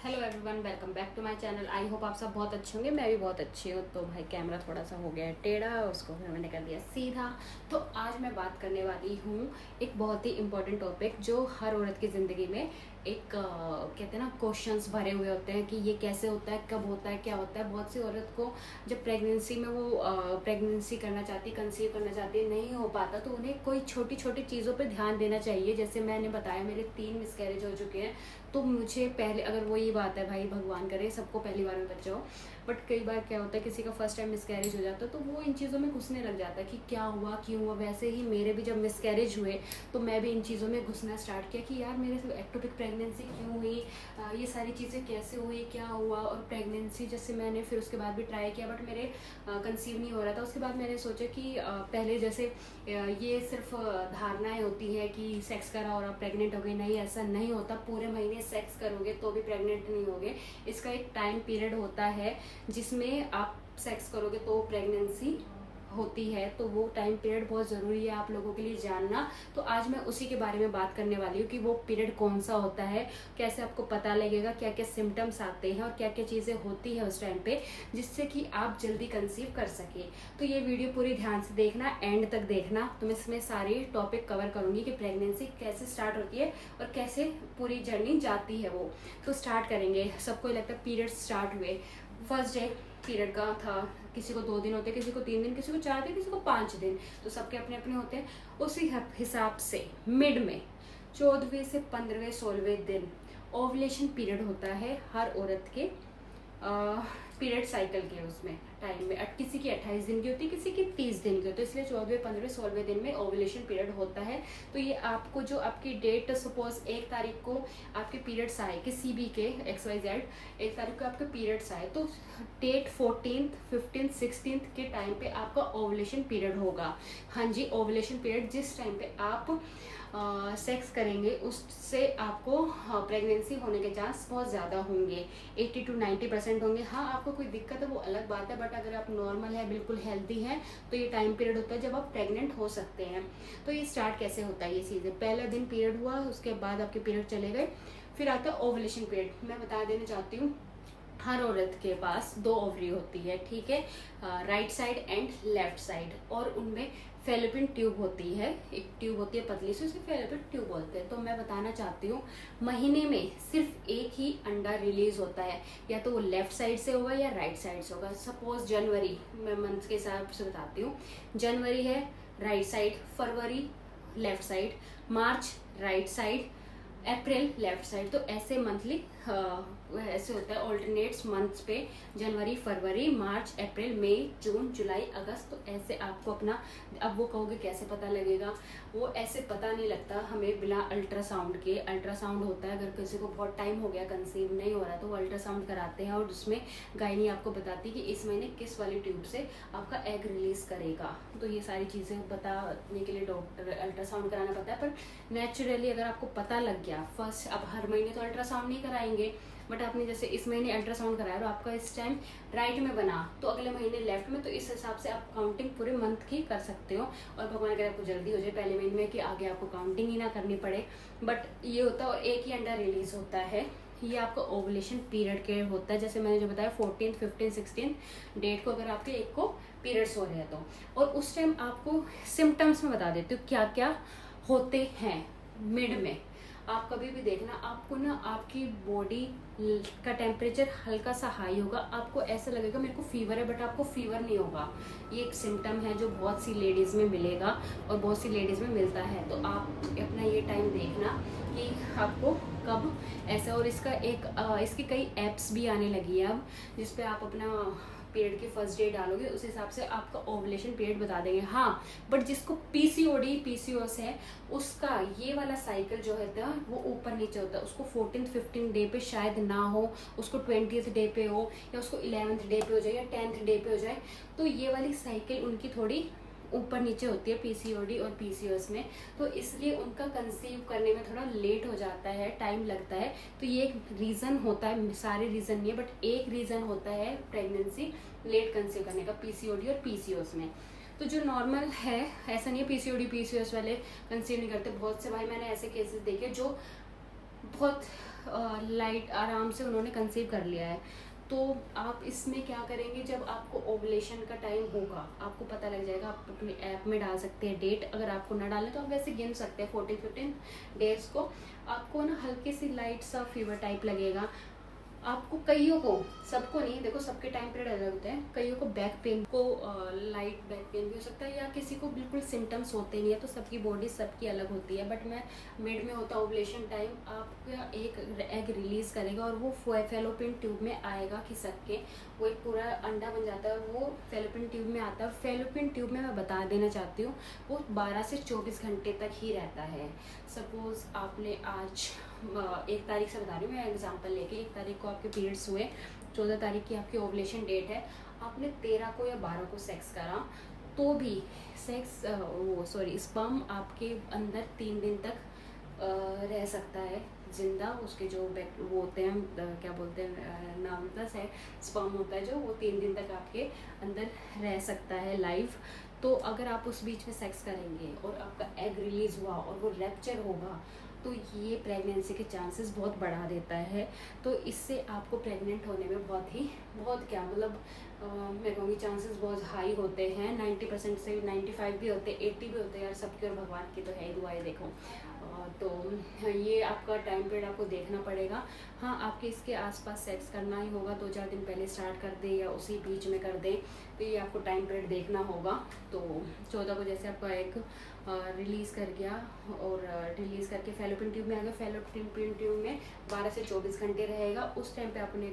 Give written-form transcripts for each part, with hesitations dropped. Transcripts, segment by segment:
Hello everyone, welcome back to my channel. I hope आप सब बहुत अच्छे होंगे। मैं भी बहुत अच्छी हूँ। तो भाई कैमरा थोड़ा सा हो गया है टेढ़ा, उसको फिर मैंने कर दिया सीधा। तो आज मैं बात करने वाली हूँ एक बहुत ही इम्पोर्टेंट टॉपिक जो हर औरत की ज़िंदगी में एक कहते हैं ना क्वेश्चंस भरे हुए होते हैं कि ये कैसे होता है, कब होता है, क्या होता है। बहुत सी औरत को जब प्रेगनेंसी में वो प्रेगनेंसी करना चाहती, कंसीव करना चाहती, नहीं हो पाता तो उन्हें कोई छोटी छोटी चीज़ों पे ध्यान देना चाहिए। जैसे मैंने बताया मेरे 3 मिसकैरेज हो चुके हैं। तो मुझे पहले, अगर वो ये बात है भाई भगवान करे सबको पहली बार में बच्चा हो, बट कई बार क्या होता है किसी का फर्स्ट टाइम मिसकैरेज हो जाता है तो वो इन चीज़ों में घुसने लग जाता है कि क्या हुआ, क्यों हुआ। वैसे ही मेरे भी जब मिसकैरेज हुए तो मैं भी इन चीज़ों में घुसना स्टार्ट किया कि यार मेरे से एक्टोपिक प्रेगनेंसी क्यों हुई, ये सारी चीज़ें कैसे हुई, क्या हुआ। और प्रेगनेंसी जैसे मैंने फिर उसके बाद भी ट्राई किया बट मेरे कंसीव नहीं हो रहा था। उसके बाद मैंने सोचा कि पहले जैसे ये सिर्फ धारणाएं होती है कि सेक्स करा और आप प्रेग्नेंट हो गई, नहीं ऐसा नहीं होता। पूरे महीने सेक्स करोगे तो भी प्रेग्नेंट नहीं होगे। इसका एक टाइम पीरियड होता है जिसमें आप सेक्स करोगे तो प्रेगनेंसी होती है। तो वो टाइम पीरियड बहुत ज़रूरी है आप लोगों के लिए जानना। तो आज मैं उसी के बारे में बात करने वाली हूँ कि वो पीरियड कौन सा होता है, कैसे आपको पता लगेगा, क्या क्या सिम्टम्स आते हैं और क्या क्या चीज़ें होती है उस टाइम पे जिससे कि आप जल्दी कंसीव कर सके। तो ये वीडियो पूरी ध्यान से देखना, एंड तक देखना। तो मैं इसमें सारी टॉपिक कवर करूँगी कि प्रेगनेंसी कैसे स्टार्ट होती है और कैसे पूरी जर्नी जाती है वो। तो स्टार्ट करेंगे। सबको लगता है पीरियड स्टार्ट हुए, फर्स्ट डे पीरियड का था। किसी को 2 दिन होते, किसी को 3 दिन, किसी को 4 दिन, किसी को 5 दिन। तो सबके अपने अपने होते हैं। उसी हिसाब से मिड में 14वें से 15वें 16वें दिन ओवुलेशन पीरियड होता है हर औरत के पीरियड साइकिल के उसमें टाइम में। किसी की 28 दिन की होती है, किसी की 30 दिन की होती है। इसलिए 14वें 15वें 16वें दिन में ओवुलेशन पीरियड होता है। तो ये आपको जो आपकी डेट, सपोज 1 तारीख को आपके पीरियड्स आए किसी भी के XYZ, 1 तारीख को आपके पीरियड्स आए तो डेट 14th 15th 16th के टाइम पे आपका ओवुलेशन पीरियड होगा। हाँ जी, ओवुलेशन पीरियड जिस टाइम पे आप सेक्स करेंगे उससे आपको प्रेगनेंसी होने के चांस बहुत ज़्यादा होंगे, 80 to 90% होंगे। हाँ, आपको कोई दिक्कत है वो अलग बात है, बट अगर आप नॉर्मल है, बिल्कुल हेल्दी हैं, तो ये टाइम पीरियड होता है जब आप प्रेग्नेंट हो सकते हैं। तो ये स्टार्ट कैसे होता है, ये चीज़ें। पहला दिन पीरियड हुआ, उसके बाद आपके पीरियड चले गए, फिर आता है ओवुलेशन पीरियड। मैं बता देना चाहती हूँ हर औरत के पास 2 ओवरी होती है, ठीक है, right side and left side. और उनमें फेलोपियन ट्यूब होती है, एक ट्यूब होती है पतली सी, उसे फेलोपियन ट्यूब बोलते हैं। तो मैं बताना चाहती हूँ महीने में सिर्फ एक ही अंडा रिलीज होता है, या तो वो लेफ्ट साइड से होगा या राइट साइड से होगा। सपोज जनवरी, मैं मंथ के हिसाब से बताती हूँ, जनवरी है राइट साइड, फरवरी लेफ्ट साइड, मार्च राइट साइड, अप्रैल लेफ्ट साइड। तो ऐसे मंथली ऐसे होता है ऑल्टरनेट्स मंथ्स पे, जनवरी, फरवरी, मार्च, अप्रैल, मई, जून, जुलाई, अगस्त। तो ऐसे आपको अपना, अब वो कहोगे कैसे पता लगेगा, वो ऐसे पता नहीं लगता हमें बिना अल्ट्रासाउंड के। अल्ट्रासाउंड होता है अगर किसी को बहुत टाइम हो गया कंसीव नहीं हो रहा तो वो अल्ट्रासाउंड कराते हैं और उसमें गायनी आपको बताती है कि इस महीने किस वाली ट्यूब से आपका एग रिलीज करेगा। तो ये सारी चीज़ें बताने के लिए डॉक्टर अल्ट्रासाउंड कराना पड़ता है। पर नेचुरली अगर आपको पता लग गया फर्स्ट, अब हर महीने तो अल्ट्रासाउंड नहीं कराएंगे, बट आपने जैसे इस महीने अल्ट्रासाउंड कराया और आपका इस टाइम राइट में बना तो अगले महीने लेफ्ट में, तो इस हिसाब से आप काउंटिंग पूरे मंथ की कर सकते हो। और भगवान अगर आपको जल्दी हो जाए पहले महीने में कि आगे आपको काउंटिंग ही ना करनी पड़े, बट ये होता है। और एक ही अंडा रिलीज होता है। ये आपका ओवुलेशन पीरियड के होता है, जैसे मैंने जो बताया 14th 15th 16th डेट को अगर आपके एक को पीरियड्स हो रहे हैं तो। और उस टाइम आपको सिम्टम्स में बता देती हूँ क्या क्या होते हैं मिड में। आप कभी भी देखना, आपको ना आपकी बॉडी का टेम्परेचर हल्का सा हाई होगा, आपको ऐसा लगेगा मेरे को फीवर है, बट आपको फीवर नहीं होगा। ये एक सिम्टम है जो बहुत सी लेडीज़ में मिलेगा और बहुत सी लेडीज़ में मिलता है। तो आप अपना ये टाइम देखना कि आपको कब ऐसा। और इसका इसकी कई ऐप्स भी आने लगी है अब, जिस पे आप अपना पीरियड की फर्स्ट डे डालोगे उस हिसाब से आपका ओवुलेशन पीरियड बता देंगे। हाँ, बट जिसको PCOD PCOS है उसका ये वाला साइकिल जो है वो ऊपर नीचे होता है। उसको 14th 15th डे पे शायद ना हो, उसको 20th डे पे हो, या उसको 11th डे पे हो जाए, या 10th डे पे हो जाए। तो ये वाली साइकिल उनकी थोड़ी ऊपर नीचे होती है PCOD और PCOS में। तो इसलिए उनका कंसीव करने में थोड़ा लेट हो जाता है, टाइम लगता है। तो ये एक रीज़न होता है, सारे रीज़न नहीं है बट एक रीज़न होता है प्रेगनेंसी लेट कंसीव करने का, PCOD और PCOS में। तो जो नॉर्मल है, ऐसा नहीं है PCOD PCOS वाले कंसीव नहीं करते। बहुत से भाई मैंने ऐसे केसेस देखे जो बहुत लाइट आराम से उन्होंने कंसीव कर लिया है। तो आप इसमें क्या करेंगे, जब आपको ओवुलेशन का टाइम होगा आपको पता लग जाएगा। आप अपने ऐप में डाल सकते हैं डेट, अगर आपको ना डालें तो आप वैसे गिन सकते हैं 14-15 डेज को। आपको ना हल्की सी लाइट सा फीवर टाइप लगेगा आपको, कईयों को, सबको नहीं, देखो सबके टाइम पीरियड अलग होते हैं। कईयों को बैक पेन को लाइट बैक पेन भी हो सकता है, या किसी को बिल्कुल सिम्टम्स होते नहीं है। तो सबकी बॉडी सबकी अलग होती है। बट मैं मिड में होता ओवुलेशन टाइम आपका एक एग रिलीज करेगा और वो फैलोपियन ट्यूब में आएगा खिसक के, वो एक पूरा अंडा बन जाता है, वो फैलोपियन ट्यूब में आता है। फैलोपियन ट्यूब में मैं बता देना चाहती हूँ वो 12 से 24 घंटे तक ही रहता है। सपोज आपने आज 1 तारीख से बता रही हूँ मैं एग्जांपल लेके, 1 तारीख को आपके पीरियड्स हुए, 14 तारीख की आपकी ओवुलेशन डेट है, आपने 13 को या 12 को सेक्स करा, तो भी स्पर्म आपके अंदर 3 दिन तक रह सकता है जिंदा। उसके जो वो होते हैं, क्या बोलते हैं, नामतस है स्पर्म होता है जो, वो 3 दिन तक आपके अंदर रह सकता है लाइव। तो अगर आप उस बीच में सेक्स करेंगे और आपका एग रिलीज हुआ और वो रैप्चर होगा, तो ये प्रेगनेंसी के चांसेस बहुत बढ़ा देता है। तो इससे आपको प्रेग्नेंट होने में बहुत क्या मतलब मैं कहूँगी चांसेस बहुत हाई होते हैं। 90% से 95 भी होते हैं, 80 भी होते हैं यार, सबके और भगवान की तो है ही दुआएं देखो। तो ये आपका टाइम पीरियड आपको देखना पड़ेगा। हाँ, आपके इसके आसपास सेक्स करना ही होगा, 2-4 दिन पहले स्टार्ट कर दें या उसी बीच में कर दें, तो ये आपको टाइम पीरियड देखना होगा। तो 14 को जैसे आपका एक रिलीज़ कर गया और रिलीज़ करके फैलोपियन ट्यूब में आ गया, फैलोपियन ट्यूब में 12 से 24 घंटे रहेगा। उस टाइम पे आपने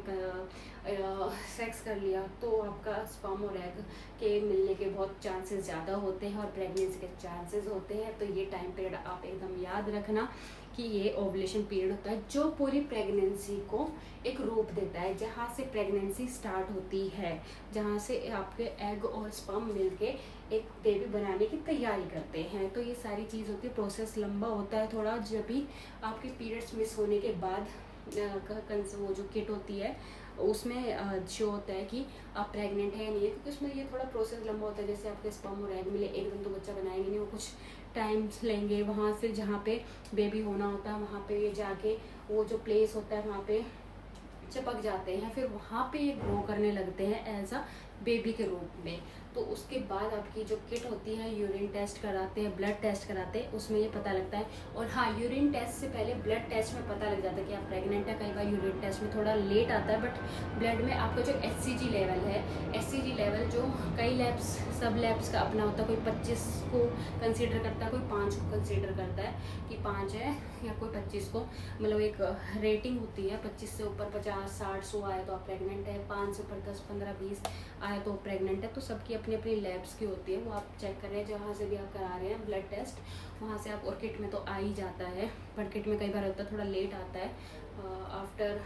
सेक्स कर लिया तो आपका स्पर्म और एग के मिलने के बहुत चांसेस ज़्यादा होते हैं और प्रेगनेंसी के चांसेस होते हैं। तो ये टाइम पीरियड आप एकदम याद रखना कि ये ओवुलेशन पीरियड होता है जो पूरी प्रेगनेंसी को एक रूप देता है, जहाँ से प्रेगनेंसी स्टार्ट होती है, जहाँ से आपके एग और स्पर्म मिलके एक बेबी बनाने की तैयारी करते हैं। तो ये सारी चीज़ होती है, प्रोसेस लंबा होता है थोड़ा। जब भी आपके पीरियड्स मिस होने के बाद वो जो किट होती है उसमें शो होता है कि आप प्रेग्नेंट है या नहीं है, क्योंकि उसमें ये थोड़ा प्रोसेस लंबा होता है। जैसे आपके स्पर्म और एग मिले एकदम तो बच्चा बनाएंगे नहीं, वो कुछ टाइम लेंगे। वहाँ से जहाँ पे बेबी होना होता है वहाँ पे ये जाके वो जो प्लेस होता है वहाँ पे चिपक जाते हैं, फिर वहाँ पे ये ग्रो करने लगते हैं एज अ बेबी के रूप में। तो उसके बाद आपकी जो किट होती है, यूरिन टेस्ट कराते हैं, ब्लड टेस्ट कराते हैं, उसमें ये पता लगता है। और हाँ, यूरिन टेस्ट से पहले ब्लड टेस्ट में पता लग जाता है कि आप प्रेग्नेंट है। कई बार यूरिन टेस्ट में थोड़ा लेट आता है, बट ब्लड में आपका जो HCG लेवल है, HCG लेवल जो कई लैब्स, सब लैब्स का अपना होता है, कोई 25 को कंसीडर करता है, कोई 5 को कंसीडर करता है कि 5 है, या कोई 25 को, मतलब एक रेटिंग होती है। 25 से ऊपर 50, 60, 100 आए तो आप प्रेग्नेंट है, 5 से ऊपर 10, 15, 20 आए तो प्रेग्नेंट है। तो सबकी अपनी अपनी लैब्स की होती है, वो आप चेक कर रहे हैं जहाँ से भी आप करा रहे हैं ब्लड टेस्ट, वहाँ से आप। और किट में तो आ ही जाता है, पर किट में कई बार होता है थोड़ा लेट आता है। आफ्टर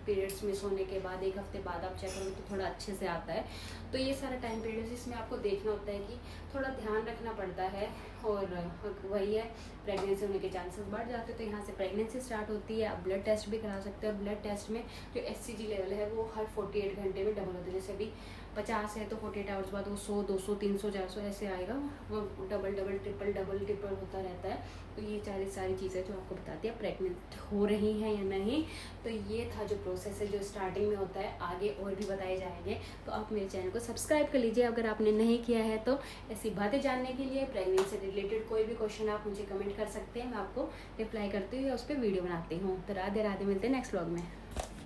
पीरियड्स मिस होने के बाद 1 हफ्ते बाद आप चेक करोगे तो थोड़ा अच्छे से आता है। तो ये सारा टाइम पीरियड जिसमें आपको देखना होता है कि थोड़ा ध्यान रखना पड़ता है। और वही है, प्रेगनेंसी होने के चांसेस बढ़ जाते हैं। तो यहाँ से प्रेगनेंसी स्टार्ट होती है। आप ब्लड टेस्ट भी करा सकते हैं, और ब्लड टेस्ट में जो HCG लेवल है वो हर 48 घंटे में डबल होता है। जैसे अभी 50 है तो 48 आवर्स बाद वो 100, 200, 300, 400 ऐसे आएगा, वो डबल ट्रिपल होता रहता है। तो ये सारी चीज़ें जो आपको बताती है प्रेग्नेंट हो रही हैं या नहीं। तो ये था जो प्रोसेस है जो स्टार्टिंग में होता है, आगे और भी बताए जाएंगे। तो आप मेरे चैनल को सब्सक्राइब कर लीजिए अगर आपने नहीं किया है तो। ऐसी बातें जानने के लिए, प्रेगनेंसी से रिलेटेड कोई भी क्वेश्चन आप मुझे कमेंट कर सकते हैं, मैं आपको रिप्लाई करती हूँ या उस पर वीडियो बनाती हूँ। तो राधे राधे, मिलते हैं नेक्स्ट व्लॉग में।